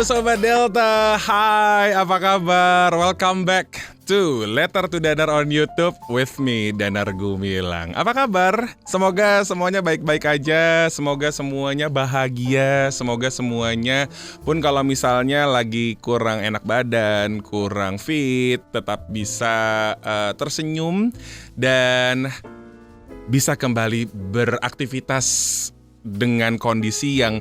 Sobat Delta, hai, apa kabar? Welcome back to Letter to Danar on YouTube with me, Danar Gumilang. Apa kabar? Semoga semuanya baik-baik aja, semoga semuanya bahagia, semoga semuanya pun kalau misalnya lagi kurang enak badan, kurang fit, tetap bisa tersenyum dan bisa kembali beraktivitas dengan kondisi yang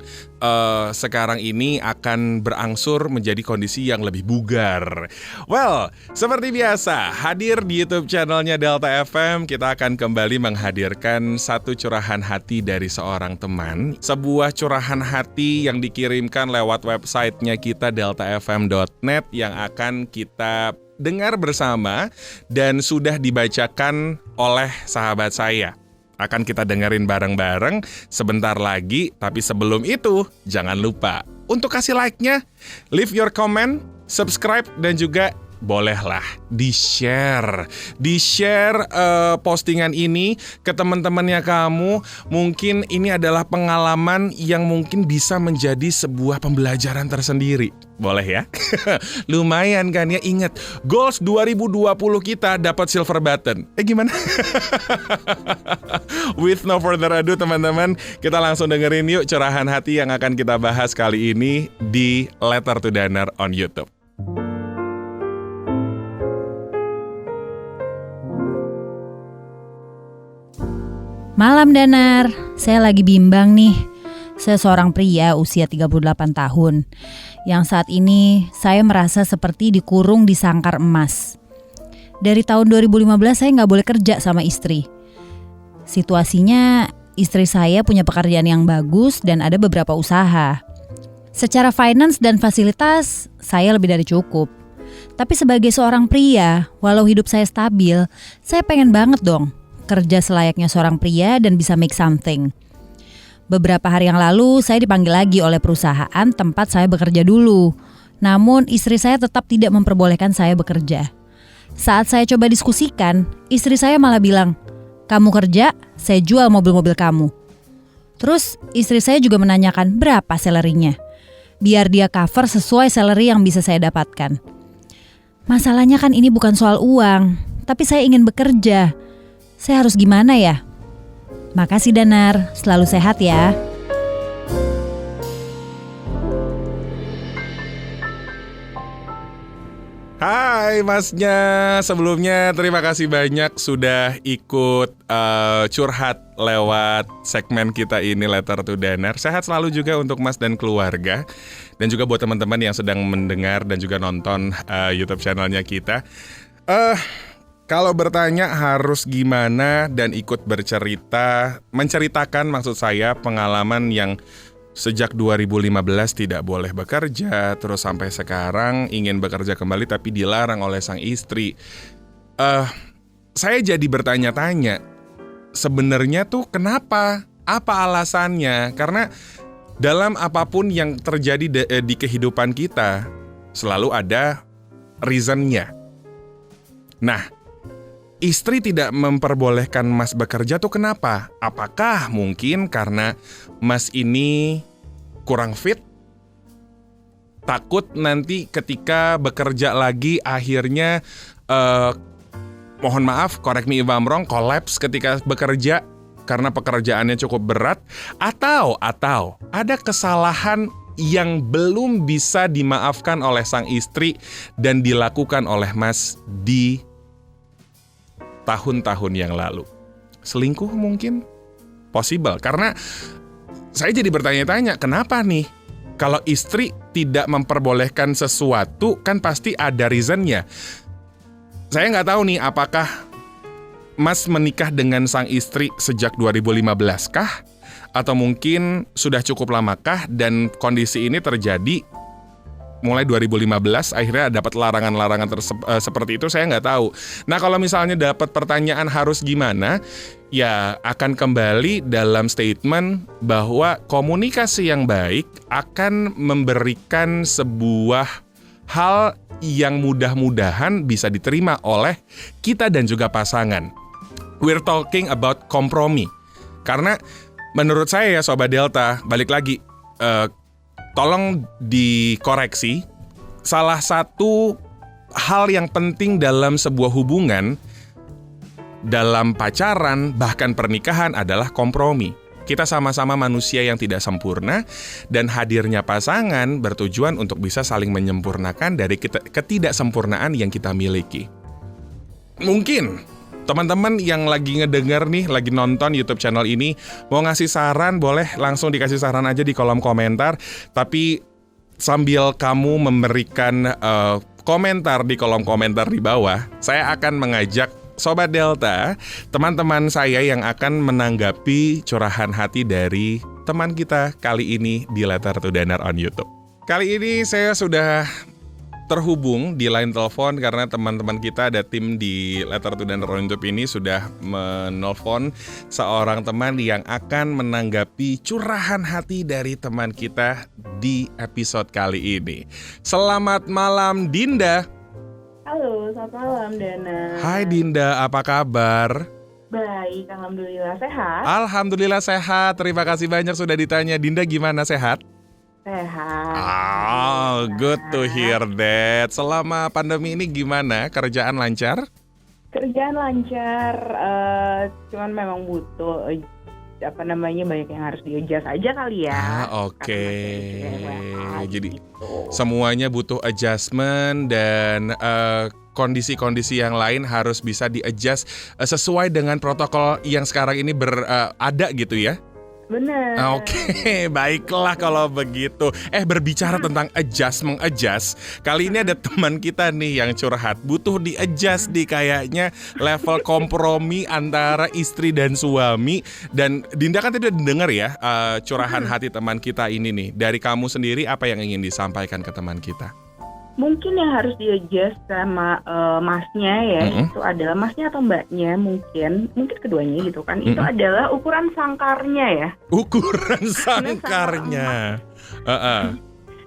sekarang ini akan berangsur menjadi kondisi yang lebih bugar. Well, seperti biasa, hadir di YouTube channelnya Delta FM, kita akan kembali menghadirkan satu curahan hati dari seorang teman. Sebuah curahan hati yang dikirimkan lewat websitenya kita deltafm.net yang akan kita dengar bersama dan sudah dibacakan oleh sahabat saya. Akan kita dengerin bareng-bareng sebentar lagi. Tapi sebelum itu, jangan lupa untuk kasih like-nya, leave your comment, subscribe, dan juga bolehlah di-share. Di-share postingan ini ke teman-temannya kamu. Mungkin ini adalah pengalaman yang mungkin bisa menjadi sebuah pembelajaran tersendiri. Boleh ya? Lumayan kan ya, ingat goals 2020 kita dapat silver button. Gimana? With no further ado teman-teman, kita langsung dengerin yuk curahan hati yang akan kita bahas kali ini di Letter to Danar on YouTube. Malam Danar, saya lagi bimbang nih. Saya seorang pria usia 38 tahun yang saat ini saya merasa seperti dikurung di sangkar emas. Dari tahun 2015 saya nggak boleh kerja sama istri. Situasinya istri saya punya pekerjaan yang bagus dan ada beberapa usaha. Secara finance dan fasilitas saya lebih dari cukup. Tapi sebagai seorang pria, walau hidup saya stabil, saya pengen banget dong kerja selayaknya seorang pria dan bisa make something. Beberapa hari yang lalu saya dipanggil lagi oleh perusahaan tempat saya bekerja dulu. Namun istri saya tetap tidak memperbolehkan saya bekerja. Saat saya coba diskusikan, istri saya malah bilang, "Kamu kerja, saya jual mobil-mobil kamu." Terus istri saya juga menanyakan berapa salary-nya, biar dia cover sesuai salary yang bisa saya dapatkan. Masalahnya kan ini bukan soal uang, tapi saya ingin bekerja. Saya harus gimana ya? Makasih Danar, selalu sehat ya. Hai masnya, sebelumnya terima kasih banyak sudah ikut curhat lewat segmen kita ini Letter to Danar. Sehat selalu juga untuk mas dan keluarga. Dan juga buat teman-teman yang sedang mendengar dan juga nonton YouTube channelnya kita. Kalau bertanya harus gimana dan ikut bercerita, menceritakan maksud saya pengalaman yang sejak 2015 tidak boleh bekerja, terus sampai sekarang ingin bekerja kembali tapi dilarang oleh sang istri. Saya jadi bertanya-tanya, sebenarnya tuh kenapa? Apa alasannya? Karena dalam apapun yang terjadi di kehidupan kita, selalu ada reason-nya. Nah, istri tidak memperbolehkan Mas bekerja tuh kenapa? Apakah mungkin karena Mas ini kurang fit? Takut nanti ketika bekerja lagi akhirnya mohon maaf, correct me if I'm wrong, collapse ketika bekerja karena pekerjaannya cukup berat? Atau ada kesalahan yang belum bisa dimaafkan oleh sang istri dan dilakukan oleh Mas di tahun-tahun yang lalu. Selingkuh mungkin? Possible. Karena saya jadi bertanya-tanya, kenapa nih? Kalau istri tidak memperbolehkan sesuatu, kan pasti ada reason-nya. Saya nggak tahu nih, apakah Mas menikah dengan sang istri sejak 2015 kah? Atau mungkin sudah cukup lamakah dan kondisi ini terjadi mulai 2015 akhirnya dapat larangan-larangan seperti itu, saya nggak tahu. Nah kalau misalnya dapat pertanyaan harus gimana, ya akan kembali dalam statement bahwa komunikasi yang baik akan memberikan sebuah hal yang mudah-mudahan bisa diterima oleh kita dan juga pasangan. We're talking about kompromi. Karena menurut saya ya Sobat Delta, balik lagi, tolong dikoreksi. Salah satu hal yang penting dalam sebuah hubungan, dalam pacaran, bahkan pernikahan adalah kompromi. Kita sama-sama manusia yang tidak sempurna, dan hadirnya pasangan bertujuan untuk bisa saling menyempurnakan dari ketidaksempurnaan yang kita miliki. Mungkin teman-teman yang lagi ngedenger nih, lagi nonton YouTube channel ini, mau ngasih saran, boleh langsung dikasih saran aja di kolom komentar. Tapi sambil kamu memberikan komentar di kolom komentar di bawah, saya akan mengajak Sobat Delta, teman-teman saya yang akan menanggapi curahan hati dari teman kita kali ini di Letter to Danar on YouTube. Kali ini saya sudah terhubung di line telepon karena teman-teman kita, ada tim di Letter to Danar on YouTube ini sudah menelpon seorang teman yang akan menanggapi curahan hati dari teman kita di episode kali ini. Selamat malam Dinda. Halo, selamat malam Dana. Hai Dinda, apa kabar? Baik, alhamdulillah sehat. Alhamdulillah sehat, terima kasih banyak sudah ditanya. Dinda gimana, sehat? Sehat. Oh, good to hear that. Selama pandemi ini gimana? Kerjaan lancar? Kerjaan lancar, cuman memang butuh banyak yang harus di-adjust aja kali ya. Oke. Jadi semuanya butuh adjustment dan kondisi-kondisi yang lain harus bisa di-adjust sesuai dengan protokol yang sekarang ini ada gitu ya. Benar. Oke, baiklah kalau begitu. Berbicara tentang adjust, kali ini ada teman kita nih yang curhat. Butuh di-adjust di kayaknya level kompromi antara istri dan suami. Dan Dinda kan tadi udah dengar ya curahan hati teman kita ini nih. Dari kamu sendiri apa yang ingin disampaikan ke teman kita? Mungkin yang harus di-adjust sama masnya ya, itu adalah masnya atau mbaknya mungkin keduanya gitu kan. Itu adalah ukuran sangkarnya ya. Ukuran sangkarnya.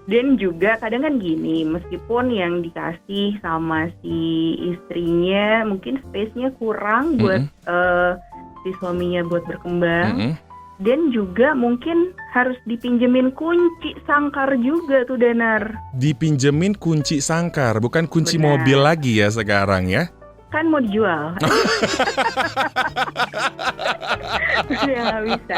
Dan juga kadang kan gini, meskipun yang dikasih sama si istrinya mungkin space-nya kurang buat si suaminya buat berkembang. Dan juga mungkin harus dipinjemin kunci sangkar juga tuh Danar. Dipinjemin kunci sangkar, bukan kunci Benar. mobil lagi ya sekarang ya? Kan mau dijual. Ya nggak bisa.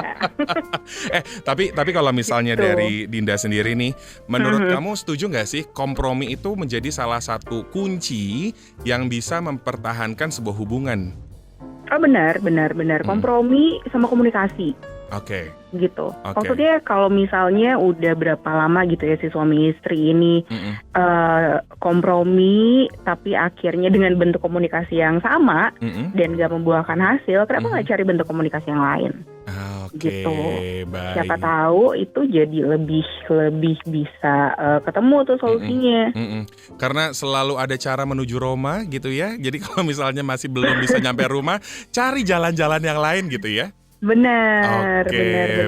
Tapi kalau misalnya Gitu. dari Dinda sendiri nih, menurut kamu setuju nggak sih kompromi itu menjadi salah satu kunci yang bisa mempertahankan sebuah hubungan? Oh benar. Kompromi sama komunikasi. Oke. Gitu. Oke. Maksudnya kalau misalnya udah berapa lama gitu ya si suami istri ini kompromi tapi akhirnya dengan bentuk komunikasi yang sama dan gak membuahkan hasil, kenapa nggak cari bentuk komunikasi yang lain? Oke, Gitu. baik. Siapa tahu itu jadi lebih bisa ketemu tuh solusinya. Karena selalu ada cara menuju Roma gitu ya. Jadi kalau misalnya masih belum bisa nyampe rumah, cari jalan-jalan yang lain gitu ya. Benar.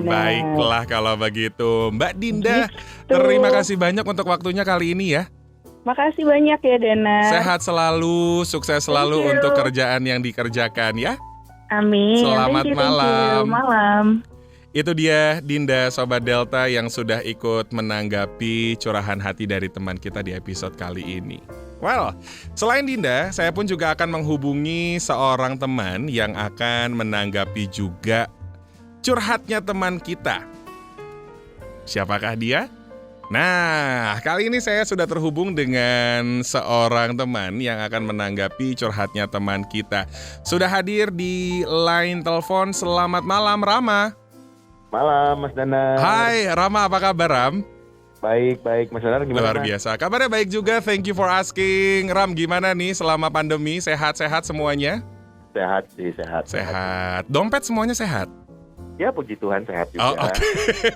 Baiklah kalau begitu. Mbak Dinda, Gitu. terima kasih banyak untuk waktunya kali ini ya. Makasih banyak ya Dana. Sehat selalu, sukses selalu Thank you. untuk kerjaan yang dikerjakan ya. Amin. Selamat Thank you. malam. Malam. Itu dia Dinda Sobat Delta yang sudah ikut menanggapi curahan hati dari teman kita di episode kali ini. Well, selain Dinda, saya pun juga akan menghubungi seorang teman yang akan menanggapi juga curhatnya teman kita. Siapakah dia? Nah, kali ini saya sudah terhubung dengan seorang teman yang akan menanggapi curhatnya teman kita. Sudah hadir di line telepon. Selamat malam, Rama. Malam, Mas Danar. Hai, Rama, apa kabar, Ram? Baik, Mas Danar gimana? Luar biasa. Kabarnya baik juga, thank you for asking. Ram, gimana nih selama pandemi? Sehat-sehat semuanya? Sehat sih, sehat. Sehat. Dompet semuanya sehat? Ya, puji Tuhan sehat juga. Oh, oke.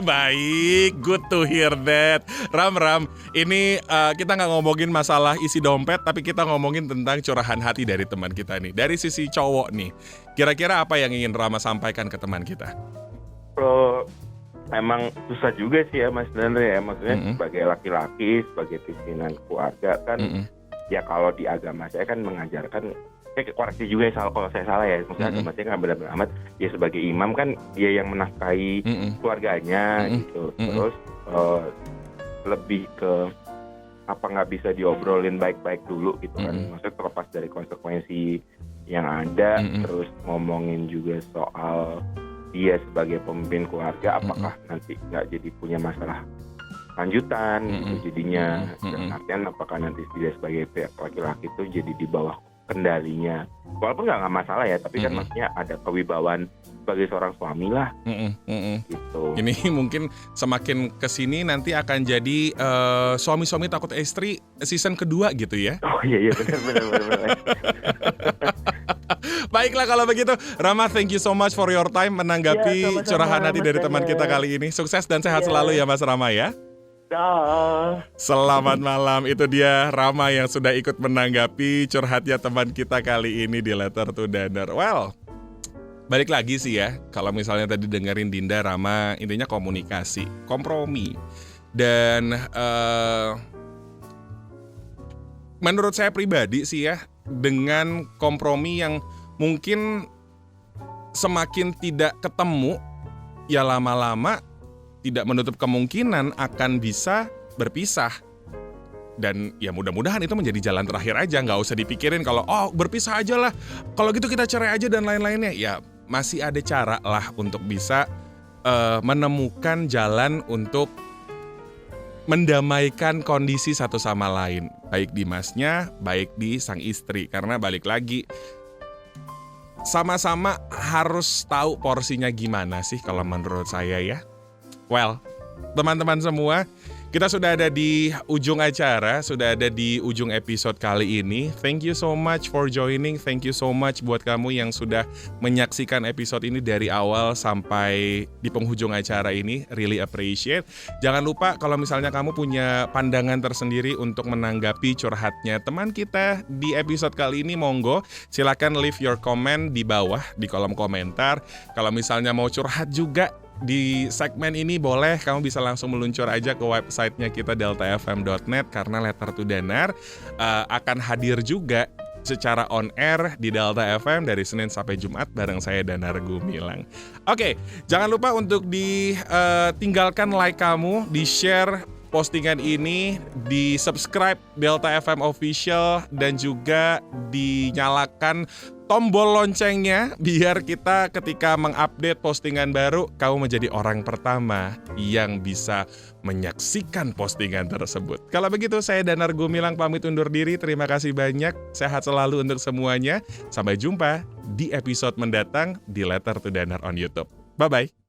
Baik, good to hear that. Ram, ini kita nggak ngomongin masalah isi dompet, tapi kita ngomongin tentang curahan hati dari teman kita nih. Dari sisi cowok nih, kira-kira apa yang ingin Rama sampaikan ke teman kita? Bro, memang susah juga sih ya Mas Danar ya. Maksudnya sebagai laki-laki, sebagai pimpinan keluarga kan, ya kalau di agama saya kan mengajarkan, koreksi juga ya kalau saya salah ya, maksudnya agama saya nggak benar-benar amat, ya sebagai imam kan dia yang menafkahi keluarganya gitu. Terus lebih ke apa nggak bisa diobrolin baik-baik dulu gitu kan. Maksudnya terlepas dari konsekuensi yang ada, terus ngomongin juga soal dia sebagai pemimpin keluarga, apakah nanti nggak jadi punya masalah lanjutan gitu jadinya. Dan artian apakah nanti dia sebagai pihak laki-laki itu jadi di bawah kendalinya, walaupun nggak masalah ya, tapi kan maksudnya ada kewibawaan sebagai seorang suami lah gitu. Ini mungkin semakin kesini nanti akan jadi suami-suami takut istri season kedua gitu ya. Oh iya benar. Baiklah kalau begitu, Rama, thank you so much for your time menanggapi sama-sama, curahan hati Mas dari teman kita Danar. kali ini. Sukses dan sehat selalu ya Mas Rama ya. Dah. Selamat malam, itu dia Rama yang sudah ikut menanggapi curhatnya teman kita kali ini di Letter to Danar. Well, balik lagi sih ya, kalau misalnya tadi dengerin Dinda, Rama, intinya komunikasi, kompromi. Dan menurut saya pribadi sih ya, dengan kompromi yang mungkin semakin tidak ketemu, ya lama-lama tidak menutup kemungkinan akan bisa berpisah. Dan ya mudah-mudahan itu menjadi jalan terakhir aja. Nggak usah dipikirin kalau berpisah aja lah, kalau gitu kita cerai aja dan lain-lainnya. Ya masih ada cara lah untuk bisa menemukan jalan untuk mendamaikan kondisi satu sama lain, baik di masnya, baik di sang istri. Karena balik lagi, sama-sama harus tahu porsinya gimana sih kalau menurut saya ya. Well, teman-teman semua, kita sudah ada di ujung acara, sudah ada di ujung episode kali ini. Thank you so much for joining. Thank you so much buat kamu yang sudah menyaksikan episode ini dari awal sampai di penghujung acara ini. Really appreciate. Jangan lupa kalau misalnya kamu punya pandangan tersendiri untuk menanggapi curhatnya teman kita di episode kali ini, monggo silakan leave your comment di bawah di kolom komentar. Kalau misalnya mau curhat juga di segmen ini, boleh kamu bisa langsung meluncur aja ke websitenya kita deltafm.net, karena Letter to Danar akan hadir juga secara on air di Delta FM dari Senin sampai Jumat bareng saya Danar Gumilang. Oke, jangan lupa untuk ditinggalkan like kamu, di-share postingan ini, di-subscribe Delta FM Official, dan juga dinyalakan tombol loncengnya biar kita ketika mengupdate postingan baru, kamu menjadi orang pertama yang bisa menyaksikan postingan tersebut. Kalau begitu, saya Danar Gumilang pamit undur diri. Terima kasih banyak. Sehat selalu untuk semuanya. Sampai jumpa di episode mendatang di Letter to Danar on YouTube. Bye-bye.